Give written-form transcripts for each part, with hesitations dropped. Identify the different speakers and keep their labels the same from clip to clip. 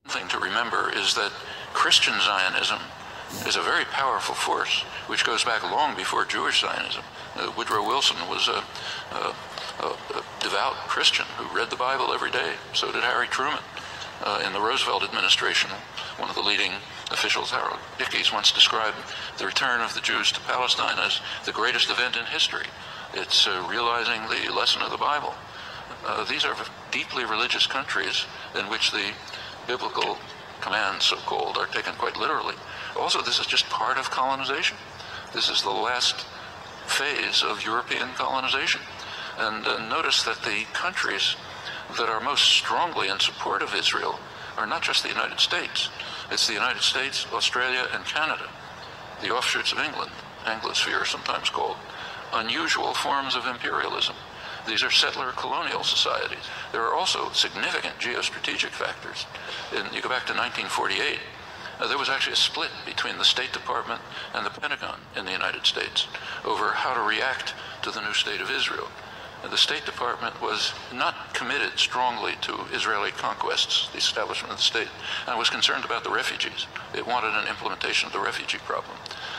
Speaker 1: thing to remember is that Christian Zionism is a very powerful force which goes back long before Jewish Zionism. Woodrow Wilson was a devout Christian who read the Bible every day. So did Harry Truman. In the Roosevelt administration, one of the leading officials, Harold Ickes, once described the return of the Jews to Palestine as the greatest event in history. It's realizing the lesson of the Bible. These are deeply religious countries in which the biblical commands, so-called, are taken quite literally. Also, this is just part of colonization. This is the last phase of European colonization. And notice that the countries that are most strongly in support of Israel are not just the United States. It's the United States, Australia, and Canada, the offshoots of England, Anglosphere sometimes called, unusual forms of imperialism. These are settler colonial societies. There are also significant geostrategic factors. You go back to 1948, there was actually a split between the State Department and the Pentagon in the United States over how to react to the new state of Israel. The State Department was not committed strongly to Israeli conquests, the establishment of the state, and was concerned about the refugees. It wanted an implementation of the refugee problem.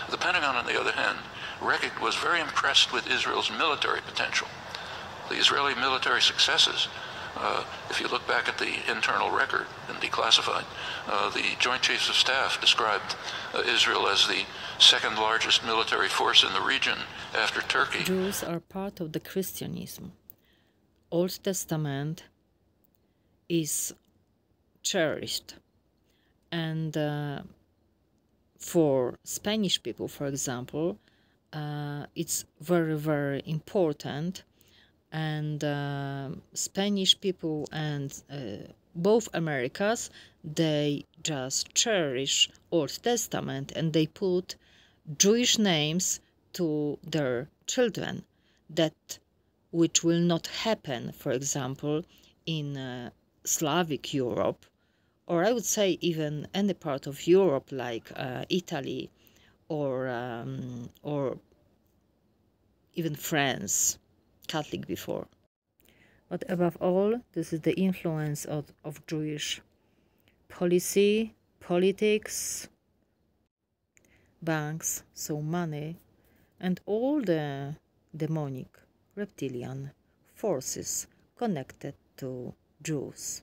Speaker 1: The Pentagon, on the other hand, was very impressed with Israel's military potential. The Israeli military successes, if you look back at the internal record and declassified, the Joint Chiefs of Staff described Israel as the second largest military force in the region after Turkey.
Speaker 2: Jews are part of the Christianism. Old Testament is cherished, and for Spanish people, for example, it's very, very important. And Spanish people and both Americas, they just cherish Old Testament, and they put Jewish names to their children, that which will not happen, for example, in Slavic Europe, or I would say even any part of Europe like Italy or even France, Catholic before. But above all, this is the influence of Jewish policy, politics, banks, so money, and all the demonic reptilian forces connected to Jews.